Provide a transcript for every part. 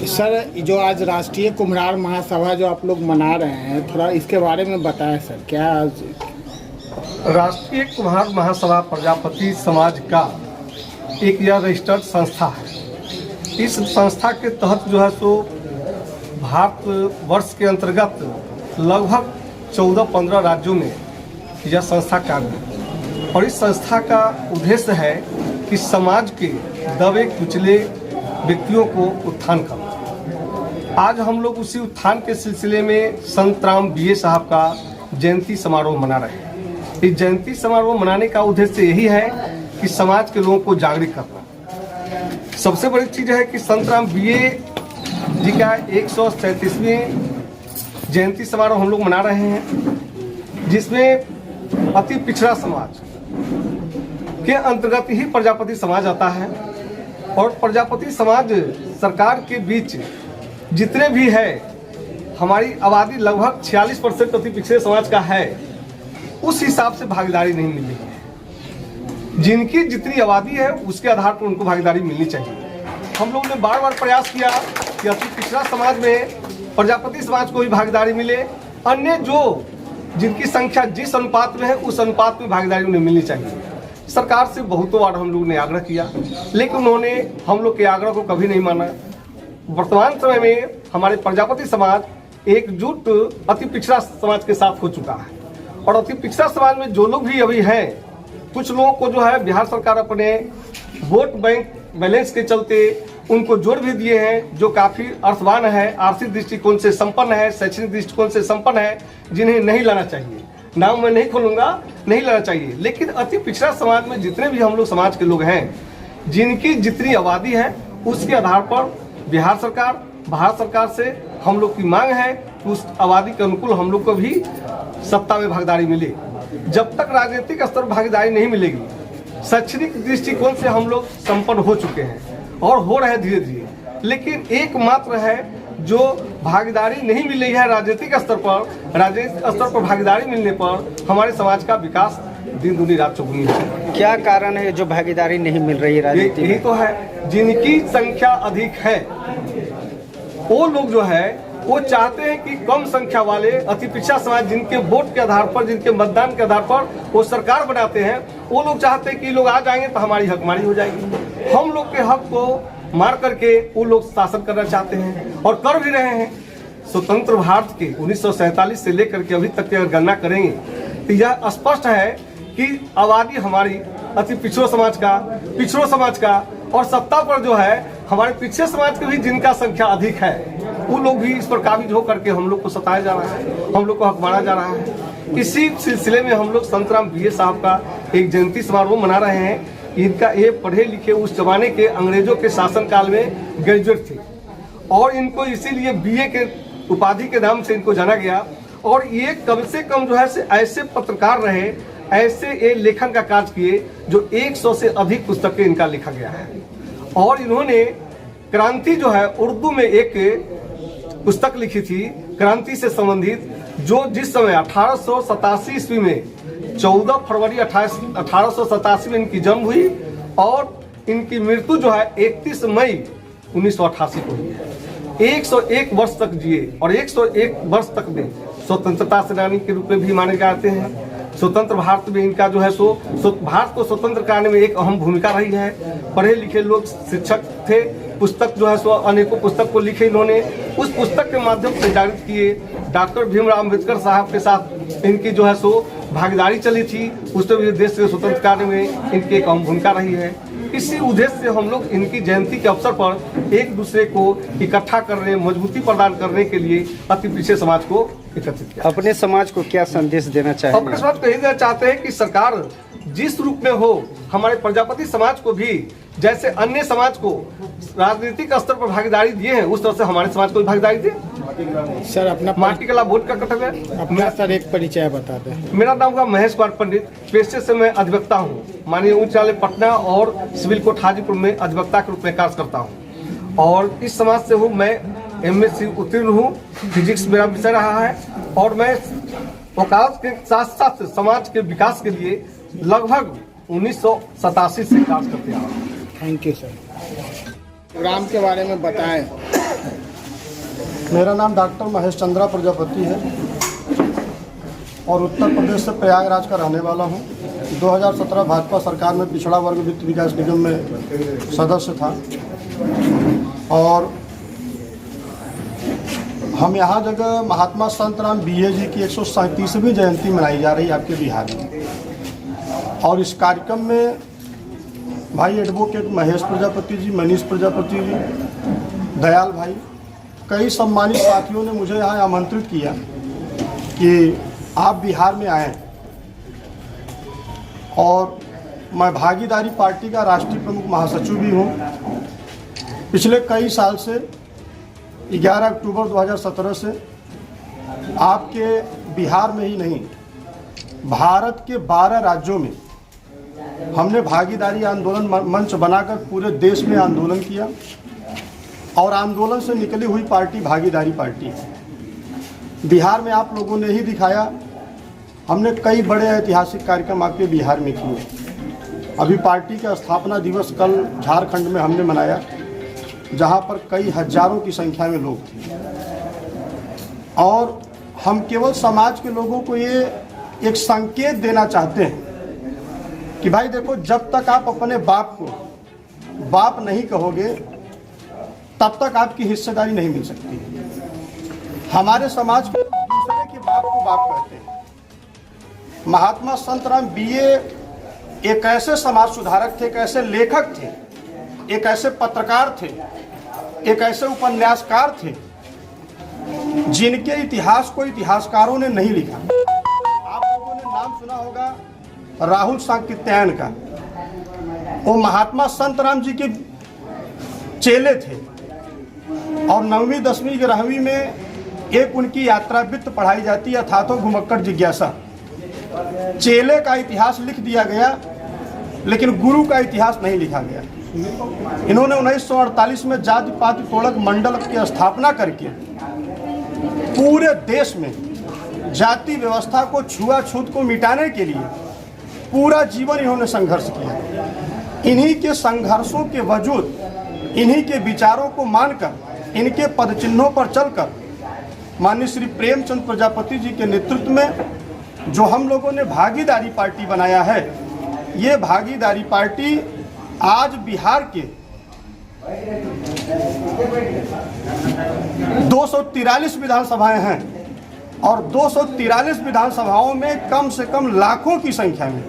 Sir, जो आज राष्ट्रीय कुम्हार महासभा जो आप लोग मना रहे हैं, थोड़ा इसके बारे में बताएं सर। क्या राष्ट्रीय कुम्हार महासभा प्रजापति समाज का एक यह रजिस्टर्ड संस्था है। इस संस्था के तहत जो है सो भारत वर्ष के अंतर्गत लगभग 14-15 राज्यों में यह संस्था कार्य है और इस संस्था का उद्देश्य है कि समाज के दबे कुचले व्यक्तियों को उत्थान करना। आज हम लोग उसी उत्थान के सिलसिले में संत राम बीए साहब का जयंती समारोह मना रहे हैं। इस जयंती समारोह मनाने का उद्देश्य यही है कि समाज के लोगों को जागृत करना। सबसे बड़ी चीज़ है कि संत राम बीए जी का 137वीं जयंती समारोह हम लोग मना रहे हैं, जिसमें अति पिछड़ा समाज के अंतर्गत ही प्रजापति समाज आता है। और प्रजापति समाज सरकार के बीच जितने भी है, हमारी आबादी लगभग 46% अति पिछड़े समाज का है, उस हिसाब से भागीदारी नहीं मिल रही है। जिनकी जितनी आबादी है उसके आधार पर उनको भागीदारी मिलनी चाहिए। हम लोगों ने बार बार प्रयास किया कि अति पिछड़ा समाज में प्रजापति समाज को भी भागीदारी मिले, अन्य जो जिनकी संख्या जिस अनुपात में है उस अनुपात में भागीदारी उन्हें मिलनी चाहिए। सरकार से बहुतों बार हम लोगों ने आग्रह किया, लेकिन उन्होंने हम लोग के आग्रह को कभी नहीं माना। वर्तमान समय में हमारे प्रजापति समाज एकजुट अति पिछड़ा समाज के साथ हो चुका है और अति पिछड़ा समाज में जो लोग भी अभी हैं, कुछ लोगों को जो है बिहार सरकार अपने वोट बैंक बैलेंस के चलते उनको जोड़ भी दिए हैं, जो काफ़ी अर्थवान है, आर्थिक दृष्टिकोण से संपन्न है, शैक्षणिक दृष्टिकोण से संपन्न है, जिन्हें नहीं लाना चाहिए। नाम मैं नहीं खोलूंगा, नहीं लाना चाहिए। लेकिन अति पिछड़ा समाज में जितने भी हम लोग समाज के लोग हैं, जिनकी जितनी आबादी है, उसके आधार पर बिहार सरकार, भारत सरकार से हम लोग की मांग है कि उस आबादी के अनुकूल हम लोग को भी सत्ता में भागीदारी मिले। जब तक राजनीतिक स्तर पर भागीदारी नहीं मिलेगी, शैक्षणिक दृष्टिकोण से हम लोग संपन्न हो चुके हैं और हो रहे धीरे धीरे, लेकिन एकमात्र है जो भागीदारी नहीं मिल रही है राजनीतिक स्तर पर। राजनीतिक स्तर पर भागीदारी मिलने पर हमारे समाज का विकास दिन दूनी रात चौगुनी है। क्या कारण है जो भागीदारी नहीं मिल रही है राजनीति? यही तो है, जिनकी संख्या अधिक है वो लोग जो है वो चाहते हैं कि कम संख्या वाले अति पिछड़ा समाज, जिनके वोट के आधार पर, जिनके मतदान के आधार पर वो सरकार बनाते हैं, वो लोग चाहते हैं कि लोग आ जाएंगे तो हमारी हकमारी हो जाएगी। हम लोग के हक को मार करके वो लोग शासन करना चाहते हैं और कर भी रहे हैं। स्वतंत्र भारत के 1947 से लेकर के अभी तक की अगर गणना करेंगे तो यह स्पष्ट है कि आबादी हमारी अति पिछड़ो समाज का और सत्ता पर जो है हमारे पिछड़े समाज के भी जिनका संख्या अधिक है, वो लोग भी इस पर काबिज हो करके हम लोग को सताया जा रहा है, हम लोग को हक मारा जा रहा है। इसी सिलसिले में हम लोग संत राम बीए साहब का एक जयंती समारोह मना रहे हैं। इनका ये पढ़े लिखे उस जमाने के अंग्रेजों के शासन काल में ग्रेजुएट थे और इनको इसीलिए बीए के उपाधि के नाम से इनको जाना गया। और ये कम से कम जो है ऐसे पत्रकार रहे, ऐसे ये लेखन का कार्य किए जो 100 से अधिक पुस्तकें इनका लिखा गया है। और इन्होंने क्रांति जो है उर्दू में एक पुस्तक लिखी थी क्रांति से संबंधित, जो जिस समय 1887 ईस्वी में 14 फरवरी 1887 में इनकी जन्म हुई और इनकी मृत्यु जो है 31 मई 1988 को हुई है। 101 वर्ष तक जिए और 101 वर्ष तक में स्वतंत्रता सेनानी के रूप में भी माने जाते हैं। स्वतंत्र भारत में इनका जो है भारत को स्वतंत्र कराने में एक अहम भूमिका रही है। पढ़े लिखे लोग शिक्षक थे, पुस्तक जो है अनेकों पुस्तक को लिखे इन्होंने, उस पुस्तक के माध्यम से जागृत किए। डॉक्टर भीमराव अम्बेडकर साहब के साथ इनकी जो है भागीदारी चली थी, उससे भी देश के स्वतंत्र कराने में इनकी एक अहम भूमिका रही है। इसी उद्देश्य से हम लोग इनकी जयंती के अवसर पर एक दूसरे को इकट्ठा करने, मजबूती प्रदान करने के लिए अति पिछड़े समाज को एकत्रित किया। अपने समाज को क्या संदेश देना चाहेंगे? अपने समाज को यही देना चाहते हैं कि सरकार जिस रूप में हो, हमारे प्रजापति समाज को भी जैसे अन्य समाज को राजनीतिक स्तर पर भागीदारी दिए हैं, उस तरह से हमारे समाज को भी भागीदारी दे। सर अपना माटी कला बोर्ड का कर्तव्य है। अपना सर एक परिचय बता दें। मेरा नाम का महेश कुमार पंडित, पेशे से मैं अधिवक्ता हूँ। माननीय उच्च न्यायालय पटना और सिविल कोर्ट हाजीपुर में अधिवक्ता के रूप में कार्य करता हूँ और इस समाज से हूँ। मैं MSc उत्तीर्ण हूँ, फिजिक्स मेरा विषय रहा है और मैं वकालत के साथ साथ समाज के विकास के लिए लगभग 1987 से कार्य करते आ रहा हूँ। Thank you sir. प्रोग्राम के बारे में बताएं। मेरा नाम डॉक्टर महेश चंद्रा प्रजापति है और उत्तर प्रदेश से प्रयागराज का रहने वाला हूं। 2017 भाजपा सरकार में पिछड़ा वर्ग वित्त विकास निगम में सदस्य था और हम यहाँ जगह महात्मा संतराम BA जी की 137वीं जयंती मनाई जा रही है आपके बिहार में। और इस कार्यक्रम में भाई एडवोकेट महेश प्रजापति जी, मनीष प्रजापति जी, दयाल भाई, कई सम्मानित साथियों ने मुझे यहाँ आमंत्रित किया कि आप बिहार में आएँ। और मैं भागीदारी पार्टी का राष्ट्रीय प्रमुख महासचिव भी हूँ। पिछले कई साल से 11 अक्टूबर 2017 से आपके बिहार में ही नहीं, भारत के 12 राज्यों में हमने भागीदारी आंदोलन मंच बनाकर पूरे देश में आंदोलन किया और आंदोलन से निकली हुई पार्टी भागीदारी पार्टी है। बिहार में आप लोगों ने ही दिखाया। हमने कई बड़े ऐतिहासिक कार्यक्रम आपके बिहार में किए। अभी पार्टी का स्थापना दिवस कल झारखंड में हमने मनाया, जहां पर कई हजारों की संख्या में लोग थे। और हम केवल समाज के लोगों को ये एक संकेत देना चाहते हैं कि भाई देखो, जब तक आप अपने बाप को बाप नहीं कहोगे तब तक आपकी हिस्सेदारी नहीं मिल सकती। हमारे समाज में दूसरे के बाप को बाप कहते हैं। महात्मा संतराम BA एक ऐसे समाज सुधारक थे, एक ऐसे लेखक थे, एक ऐसे पत्रकार थे, एक ऐसे उपन्यासकार थे जिनके इतिहास को इतिहासकारों ने नहीं लिखा। आप लोगों ने नाम सुना होगा राहुल सांकृत्यायन का। वो महात्मा संतराम जी के चेले थे और 9वीं 10वीं 11वीं में एक उनकी यात्रा वित्त पढ़ाई जाती है, था तो घुमक्कड़ जिज्ञासा। चेले का इतिहास लिख दिया गया लेकिन गुरु का इतिहास नहीं लिखा गया। इन्होंने 1948 में जाति पाति तोड़क मंडल की स्थापना करके पूरे देश में जाति व्यवस्था को, छुआछूत को मिटाने के लिए पूरा जीवन इन्होंने संघर्ष किया। इन्हीं के संघर्षों के वजूद, इन्हीं के विचारों को मानकर, इनके पदचिन्हों पर चलकर माननीय श्री प्रेमचंद प्रजापति जी के नेतृत्व में जो हम लोगों ने भागीदारी पार्टी बनाया है, ये भागीदारी पार्टी आज बिहार के 243 विधानसभाएं हैं और 243 विधानसभाओं में कम से कम लाखों की संख्या में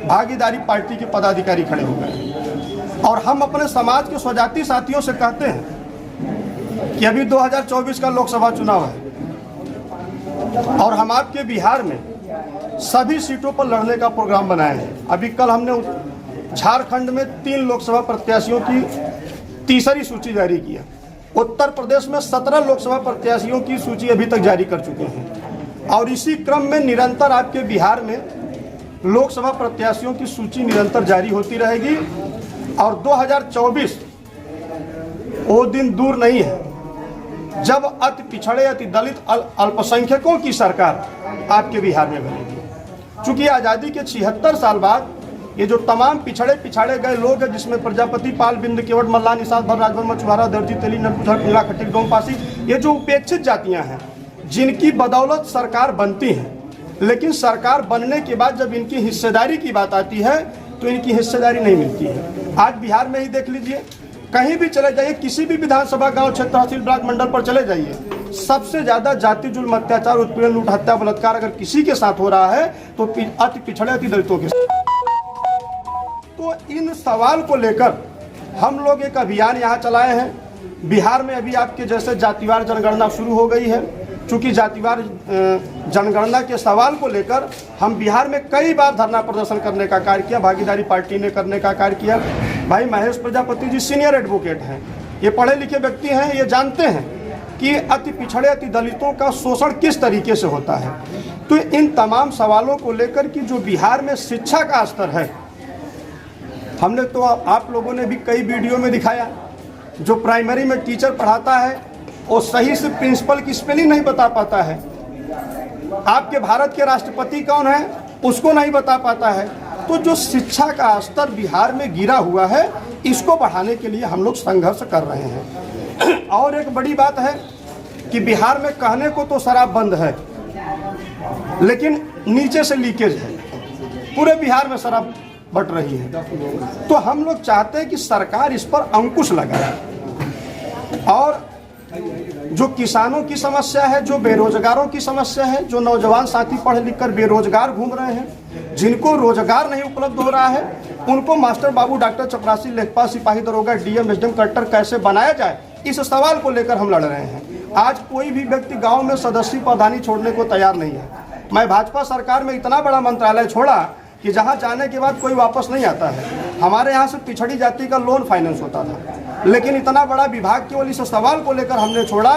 भागीदारी पार्टी के पदाधिकारी खड़े हो गए। और हम अपने समाज के स्वजाति साथियों से कहते हैं कि अभी 2024 का लोकसभा चुनाव है और हम आपके बिहार में सभी सीटों पर लड़ने का प्रोग्राम बनाए हैं। अभी कल हमने झारखंड में 3 लोकसभा प्रत्याशियों की तीसरी सूची जारी किया। उत्तर प्रदेश में 17 लोकसभा प्रत्याशियों की सूची अभी तक जारी कर चुके हैं और इसी क्रम में निरंतर आपके बिहार में लोकसभा प्रत्याशियों की सूची निरंतर जारी होती रहेगी। और 2024 वो दिन दूर नहीं है जब अति पिछड़े, अति दलित, अल्पसंख्यकों की सरकार आपके बिहार में बनेगी। चूंकि आज़ादी के 76 साल बाद ये जो तमाम पिछड़े गए लोग हैं, जिसमें प्रजापति, पाल, बिंद, केवट, मल्ला, निषाद, भर, राजभर, मछुआरा, दर्जी, तेली, नरकुझर, नीला, खट्टिक, डोमपासी, ये जो उपेक्षित जातियां हैं जिनकी बदौलत सरकार बनती है, लेकिन सरकार बनने के बाद जब इनकी हिस्सेदारी की बात आती है तो इनकी हिस्सेदारी नहीं मिलती है। आज बिहार में ही देख लीजिए, कहीं भी चले जाइए, किसी भी विधानसभा, गांव, क्षेत्र, तहसील, ब्लॉक, मंडल पर चले जाइए, सबसे ज्यादा जाति जुल्म, अत्याचार, उत्पीड़न, लूट, हत्या, बलात्कार अगर किसी के साथ हो रहा है तो अति पिछड़े, अति दलितों के साथ। तो तो इन सवाल को लेकर हम लोग एक अभियान यहाँ चलाए हैं। बिहार में अभी आपके जैसे जातिवार जनगणना शुरू हो गई है। चूँकि जातिवार जनगणना के सवाल को लेकर हम बिहार में कई बार धरना प्रदर्शन करने का कार्य किया, भागीदारी पार्टी ने करने का कार्य किया। भाई महेश प्रजापति जी सीनियर एडवोकेट हैं, ये पढ़े लिखे व्यक्ति हैं, ये जानते हैं कि अति पिछड़े अति दलितों का शोषण किस तरीके से होता है। तो इन तमाम सवालों को लेकर कि जो बिहार में शिक्षा का स्तर है, हमने तो आप लोगों ने भी कई वीडियो में दिखाया। जो प्राइमरी में टीचर पढ़ाता है वो सही से प्रिंसिपल की स्पेलिंग नहीं बता पाता है। आपके भारत के राष्ट्रपति कौन है उसको नहीं बता पाता है। तो जो शिक्षा का स्तर बिहार में गिरा हुआ है, इसको बढ़ाने के लिए हम लोग संघर्ष कर रहे हैं। और एक बड़ी बात है कि बिहार में कहने को तो शराब बंद है, लेकिन नीचे से लीकेज है, पूरे बिहार में शराब बट रही है। तो हम लोग चाहते हैं कि सरकार इस पर अंकुश लगाए। और जो किसानों की समस्या है, जो बेरोजगारों की समस्या है, जो नौजवान साथी पढ़ लिख कर बेरोजगार घूम रहे हैं, जिनको रोजगार नहीं उपलब्ध हो रहा है, उनको मास्टर बाबू, डॉक्टर, चपरासी, लेखपाल, सिपाही, दरोगा, डीएम, एसडीएम, कलेक्टर कैसे बनाया जाए, इस सवाल को लेकर हम लड़ रहे हैं। आज कोई भी व्यक्ति गांव में सदस्य पदानी छोड़ने को तैयार नहीं है। मैं भाजपा सरकार में इतना बड़ा मंत्रालय छोड़ा कि जहां जाने के बाद कोई वापस नहीं आता है। हमारे यहाँ से पिछड़ी जाति का लोन फाइनेंस होता था, लेकिन इतना बड़ा विभाग केवल इस सवाल को लेकर हमने छोड़ा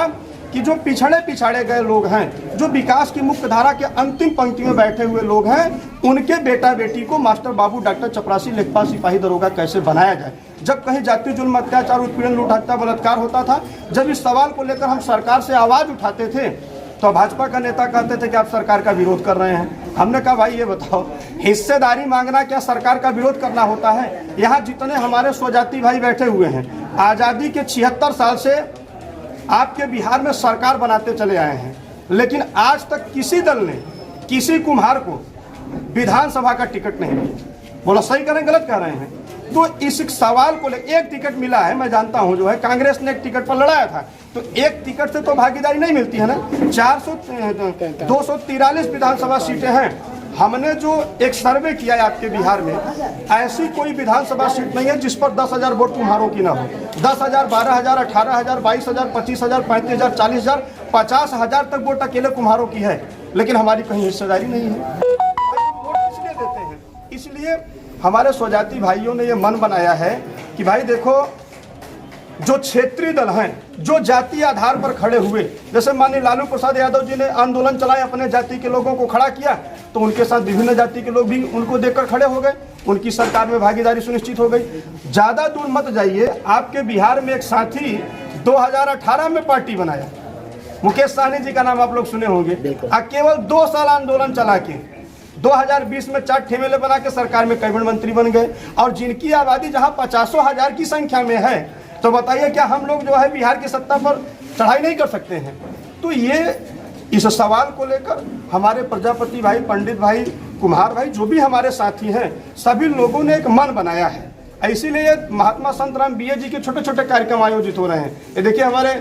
कि जो पिछड़े गए लोग हैं, जो विकास की मुख्य धारा के अंतिम पंक्ति में बैठे हुए लोग हैं, उनके बेटा बेटी को मास्टर बाबू, डॉक्टर, चपरासी, लेखपाल, सिपाही, दरोगा कैसे बनाया जाए। जब कहीं जातीय जुल्म, अत्याचार, उत्पीड़न, लूट, हत्या, बलात्कार होता था, जब इस सवाल को लेकर हम सरकार से आवाज़ उठाते थे तो भाजपा का नेता कहते थे कि आप सरकार का विरोध कर रहे हैं। हमने कहा भाई ये बताओ, हिस्सेदारी मांगना क्या सरकार का विरोध करना होता है? यहाँ जितने हमारे स्वजाति भाई बैठे हुए हैं, आज़ादी के 76 साल से आपके बिहार में सरकार बनाते चले आए हैं, लेकिन आज तक किसी दल ने किसी कुम्हार को विधानसभा का टिकट नहीं दिया। बोला सही करें गलत कह रहे हैं? तो इस सवाल को ले एक टिकट मिला है, मैं जानता हूं, जो है कांग्रेस ने एक टिकट पर लड़ाया था, तो एक टिकट से तो भागीदारी नहीं मिलती है ना। 243 विधानसभा सीटें हैं। हमने जो एक सर्वे किया है आपके बिहार में, ऐसी कोई विधानसभा सीट नहीं है जिस पर 10,000 वोट कुम्हारों की ना हो। 10,000, 12,000, 18,000, 22,000, 25,000, 35,000, 40,000, 50,000 तक वोट अकेले कुम्हारों की है, लेकिन हमारी कहीं हिस्सेदारी नहीं है। वोट इसलिए देते हैं, इसलिए हमारे स्वजाति भाइयों ने ये मन बनाया है कि भाई देखो, जो क्षेत्रीय दल हैं, जो जातीय आधार पर खड़े हुए, जैसे माननीय लालू प्रसाद यादव जी ने आंदोलन चलाए, अपने जाति के लोगों को खड़ा किया, तो उनके साथ विभिन्न जाति के लोग भी उनको देखकर खड़े हो गए, उनकी सरकार में भागीदारी सुनिश्चित हो गई। ज़्यादा दूर मत जाइए, आपके बिहार में एक साथी 2018 में पार्टी बनाया, मुकेश सहनी जी का नाम आप लोग सुने होंगे। केवल 2 साल आंदोलन चला के 2020 में 4 ठेमेले बना के सरकार में कैबिनेट मंत्री बन गए। और जिनकी आबादी जहां 50,000 की संख्या में है, तो बताइए क्या हम लोग जो है बिहार की सत्ता पर चढ़ाई नहीं कर सकते हैं? तो ये इस सवाल को लेकर हमारे प्रजापति भाई, पंडित भाई, कुम्हार भाई, जो भी हमारे साथी हैं, सभी लोगों ने एक मन बनाया है। इसीलिए महात्मा संत राम बीए जी के छोटे छोटे कार्यक्रम आयोजित हो रहे हैं। ये देखिए हमारे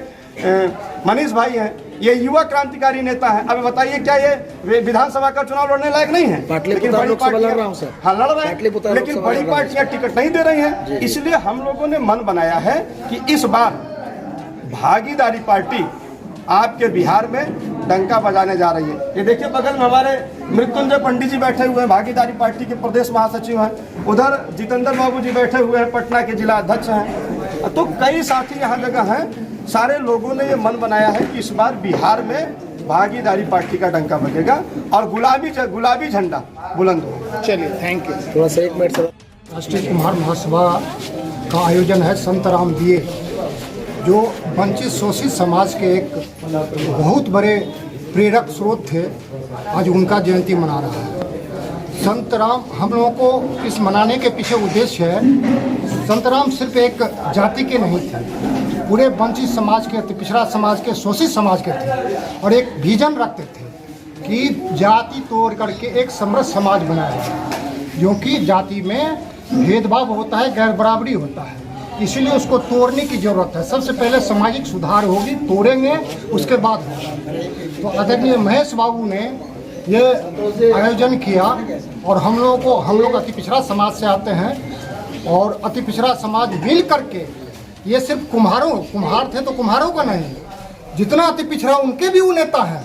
मनीष भाई हैं, ये युवा क्रांतिकारी नेता है। अब बताइए क्या ये विधानसभा का चुनाव लड़ने लायक नहीं है? लेकिन बड़ी पार्टियां, हाँ लड़ रहे हैं, लेकिन बड़ी पार्टियां टिकट नहीं दे रही हैं। इसलिए हम लोगों ने मन बनाया है कि इस बार भागीदारी पार्टी आपके बिहार में डंका बजाने जा रही है। ये देखिए बगल में हमारे मृत्युंजय पंडित जी बैठे हुए हैं, भागीदारी पार्टी के प्रदेश महासचिव हैं। उधर जितेंद्र बाबू जी बैठे हुए हैं, पटना के जिला अध्यक्ष हैं। तो कई साथी यहाँ जगह हैं। सारे लोगों ने ये मन बनाया है कि इस बार बिहार में भागीदारी पार्टी का डंका बजेगा और गुलाबी झंडा बुलंद होगा। चलिए, थैंक यू। थोड़ा सा 1 मिनट सर। राष्ट्रीय कुम्हार महासभा का आयोजन है संत राम बीए, जो वंचित शोषित समाज के एक बहुत बड़े प्रेरक स्रोत थे। आज उनका जयंती मना रहा है। संत राम, हम लोगों को इस मनाने के पीछे उद्देश्य है, संत राम सिर्फ एक जाति के नहीं थे, पूरे वंचित समाज के, पिछड़ा समाज के, शोषित समाज के थे, और एक विजन रखते थे कि जाति तोड़ करके एक समृद्ध समाज बनाया जाए। जो कि जाति में भेदभाव होता है, गैर बराबरी होता है, इसीलिए उसको तोड़ने की जरूरत है। सबसे पहले सामाजिक सुधार होगी, तोड़ेंगे उसके बाद होगा। तो आदरणीय महेश बाबू ने ये आयोजन किया, और हम लोग अति पिछड़ा समाज से आते हैं, और अति पिछड़ा समाज मिल करके, ये सिर्फ कुम्हार थे तो कुम्हारों का नहीं, जितना अति पिछड़ा उनके भी वो नेता है,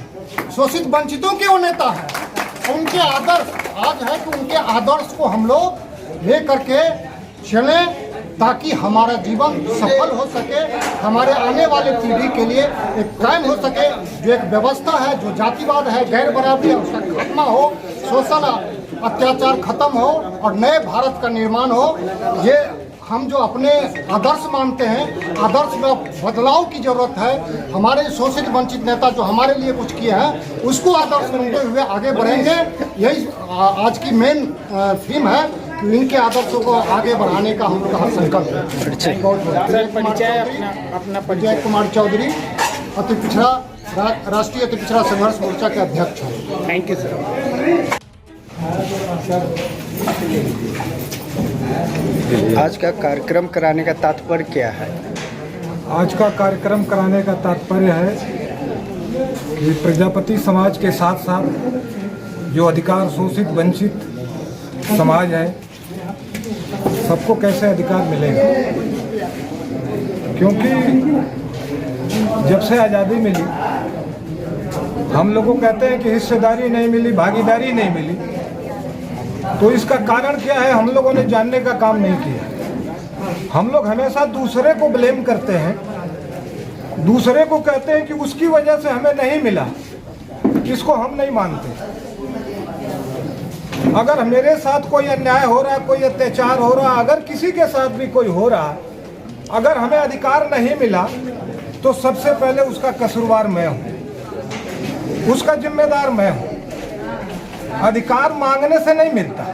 शोषित वंचितों के वो नेता है। उनके आदर्श आज है कि उनके आदर्श को हम लोग ले करके चलें ताकि हमारा जीवन सफल हो सके, हमारे आने वाले पीढ़ी के लिए एक कायम हो सके। जो एक व्यवस्था है, जो जातिवाद है, गैर बराबरी है, उसका खात्मा हो, शोषण अत्याचार खत्म हो और नए भारत का निर्माण हो। ये हम जो अपने आदर्श मानते हैं, आदर्श में बदलाव की जरूरत है। हमारे शोषित वंचित नेता जो हमारे लिए कुछ किए हैं, उसको आदर्श मानते हुए आगे बढ़ेंगे। यही आज की मेन थीम है कि इनके आदर्शों को आगे बढ़ाने का हम संकल्प है। अजय कुमार चौधरी, अति पिछड़ा राष्ट्रीय अति पिछड़ा संघर्ष मोर्चा के अध्यक्ष हैं। Thank you sir. आज का कार्यक्रम कराने का तात्पर्य क्या है? आज का कार्यक्रम कराने का तात्पर्य है कि प्रजापति समाज के साथ साथ जो अधिकार शोषित वंचित समाज है, सबको कैसे अधिकार मिलेगा। क्योंकि जब से आज़ादी मिली, हम लोगों कहते हैं कि हिस्सेदारी नहीं मिली, भागीदारी नहीं मिली, तो इसका कारण क्या है हम लोगों ने जानने का काम नहीं किया। हम लोग हमेशा दूसरे को ब्लेम करते हैं, दूसरे को कहते हैं कि उसकी वजह से हमें नहीं मिला, इसको हम नहीं मानते। अगर मेरे साथ कोई अन्याय हो रहा है, कोई अत्याचार हो रहा है, अगर किसी के साथ भी कोई हो रहा है, अगर हमें अधिकार नहीं मिला तो सबसे पहले उसका कसूरवार मैं हूँ, उसका जिम्मेदार मैं हूँ। अधिकार मांगने से नहीं मिलता।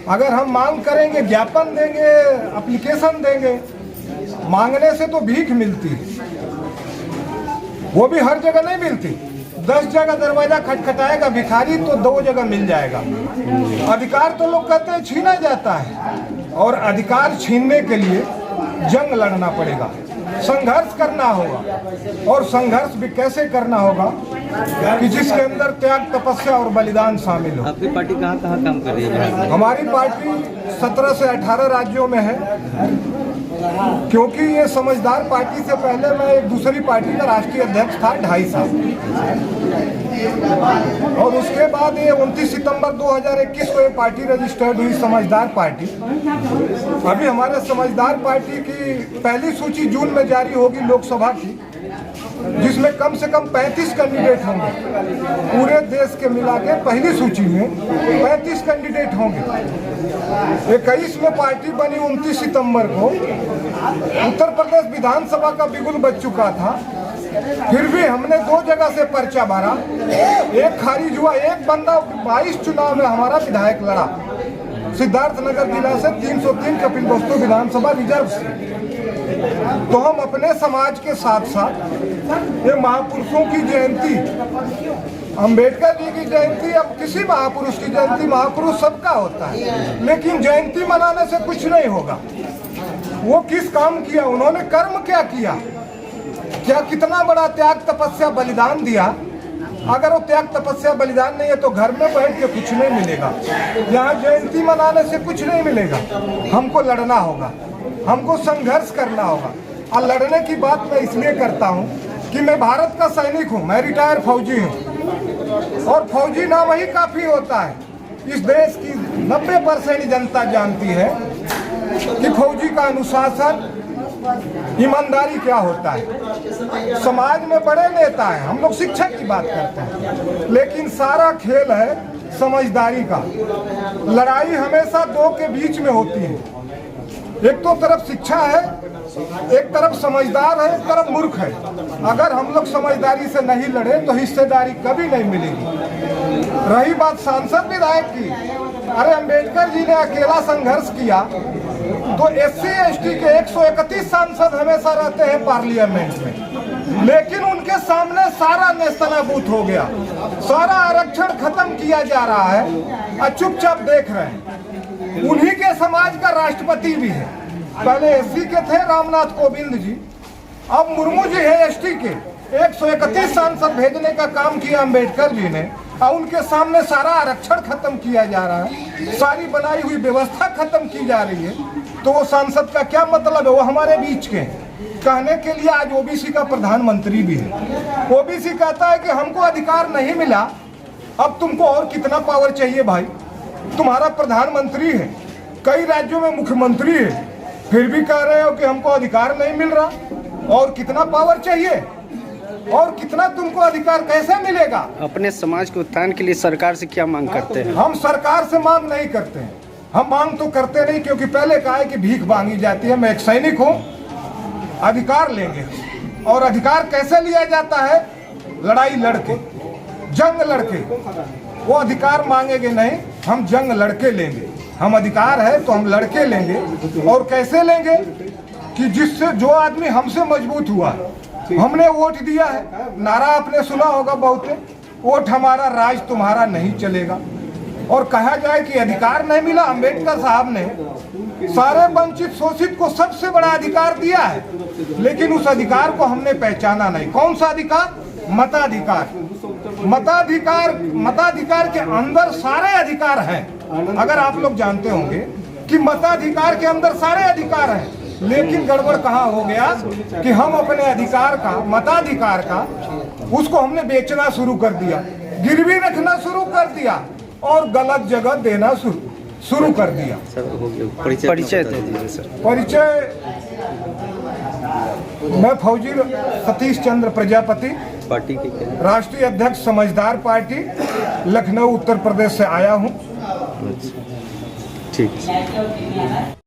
अगर हम मांग करेंगे, ज्ञापन देंगे, एप्लीकेशन देंगे, मांगने से तो भीख मिलती है, वो भी हर जगह नहीं मिलती। 10 जगह दरवाजा खटखटाएगा भिखारी तो 2 जगह मिल जाएगा। अधिकार तो लोग कहते हैं छीना जाता है, और अधिकार छीनने के लिए जंग लड़ना पड़ेगा, संघर्ष करना होगा। और संघर्ष भी कैसे करना होगा कि जिसके अंदर त्याग, तपस्या और बलिदान शामिल हो। आपकी पार्टी कहाँ काम कर रही है? हमारी पार्टी 17 से 18 राज्यों में है, क्योंकि ये समझदार पार्टी से पहले मैं एक दूसरी पार्टी का राष्ट्रीय अध्यक्ष था 2.5 साल, और उसके बाद ये 29 सितंबर 2021 को ये पार्टी रजिस्टर्ड हुई समझदार पार्टी। अभी हमारे समझदार पार्टी की पहली सूची जून में जारी होगी लोकसभा की, जिसमें कम से कम 35 कैंडिडेट होंगे। पूरे देश के मिला के पहली सूची में 35 कैंडिडेट होंगे। 21 में पार्टी बनी 29 सितंबर को। उत्तर प्रदेश विधानसभा का बिगुल बज चुका था, फिर भी हमने 2 जगह से पर्चा भरा, एक खारिज हुआ। एक बंदा 22 चुनाव में हमारा विधायक लड़ा, सिद्धार्थनगर जिला से 303 कपिल वस्तु विधानसभा रिजर्व से। तो हम अपने समाज के साथ साथ ये महापुरुषों की जयंती, अंबेडकर जी की जयंती, अब किसी महापुरुष की जयंती, महापुरुष सबका होता है, लेकिन जयंती मनाने से कुछ नहीं होगा। वो किस काम किया, उन्होंने कर्म क्या किया, क्या कितना बड़ा त्याग, तपस्या, बलिदान दिया। अगर वो त्याग, तपस्या, बलिदान नहीं है तो घर में बैठ के कुछ नहीं मिलेगा, यहाँ जयंती मनाने से कुछ नहीं मिलेगा। हमको लड़ना होगा, हमको संघर्ष करना होगा। और लड़ने की बात मैं इसलिए करता हूँ कि मैं भारत का सैनिक हूँ, मैं रिटायर फौजी हूँ, और फौजी नाम ही काफ़ी होता है। इस देश की 90% जनता जानती है कि फौजी का अनुशासन, ईमानदारी क्या होता है। समाज में बड़े नेता हैं, हम लोग शिक्षा की बात करते हैं, लेकिन सारा खेल है समझदारी का। लड़ाई हमेशा 2 के बीच में होती है। एक तो तरफ शिक्षा है, एक तरफ समझदार है, एक तरफ मूर्ख है। अगर हम लोग समझदारी से नहीं लड़े तो हिस्सेदारी कभी नहीं मिलेगी। रही बात सांसद विधायक की, अरे अंबेडकर जी ने अकेला संघर्ष किया तो SC ST के 131 सांसद हमेशा रहते हैं पार्लियामेंट में, लेकिन उनके सामने सारा नेस्तनाबूत हो गया, सारा आरक्षण खत्म किया जा रहा है और चुपचाप देख रहे हैं। उन्हीं के समाज का राष्ट्रपति भी है। पहले SC के थे रामनाथ कोविंद जी, अब मुर्मू जी है ST के। 131 सांसद भेजने का काम किया अंबेडकर जी ने, और उनके सामने सारा आरक्षण खत्म किया जा रहा है, सारी बनाई हुई व्यवस्था खत्म की जा रही है। तो वो सांसद का क्या मतलब है? वो हमारे बीच के हैं। कहने के लिए आज ओबीसी का प्रधानमंत्री भी है। ओबीसी कहता है कि हमको अधिकार नहीं मिला, अब तुमको और कितना पावर चाहिए भाई? तुम्हारा प्रधानमंत्री है, कई राज्यों में मुख्यमंत्री है, फिर भी कह रहे हो कि हमको अधिकार नहीं मिल रहा। और कितना पावर चाहिए? और कितना तुमको अधिकार कैसे मिलेगा? अपने समाज के उत्थान के लिए सरकार से क्या मांग करते हैं? हम सरकार से मांग नहीं करते हैं। हम मांग तो करते नहीं, क्योंकि पहले कहा है कि भीख मांगी जाती है। मैं एक सैनिक हूँ, अधिकार लेंगे। और अधिकार कैसे लिया जाता है? लड़ाई लड़के, जंग लड़के। वो अधिकार मांगेंगे नहीं, हम जंग लड़के लेंगे। हम अधिकार है तो हम लड़के लेंगे। और कैसे लेंगे? कि जिससे जो आदमी हमसे मजबूत हुआ, हमने वोट दिया है, नारा आपने सुना होगा बहुत, वोट हमारा राज तुम्हारा नहीं चलेगा। और कहा जाए कि अधिकार नहीं मिला, अंबेडकर साहब ने सारे वंचित शोषित को सबसे बड़ा अधिकार दिया है, लेकिन उस अधिकार को हमने पहचाना नहीं। कौन सा अधिकार? मताधिकार। मताधिकार के अंदर सारे अधिकार हैं। अगर आप लोग जानते होंगे कि मताधिकार के अंदर सारे अधिकार हैं, लेकिन गड़बड़ कहाँ हो गया कि हम अपने अधिकार का, मताधिकार का, उसको हमने बेचना शुरू कर दिया, गिरवी रखना शुरू कर दिया और गलत जगह देना शुरू कर दिया। परिचय दे दीजिए सर। परिचय, मैं फौजी सतीश चंद्र प्रजापति, पार्टी के क्या? राष्ट्रीय अध्यक्ष समझदार पार्टी, लखनऊ उत्तर प्रदेश से आया हूँ। ठीक है।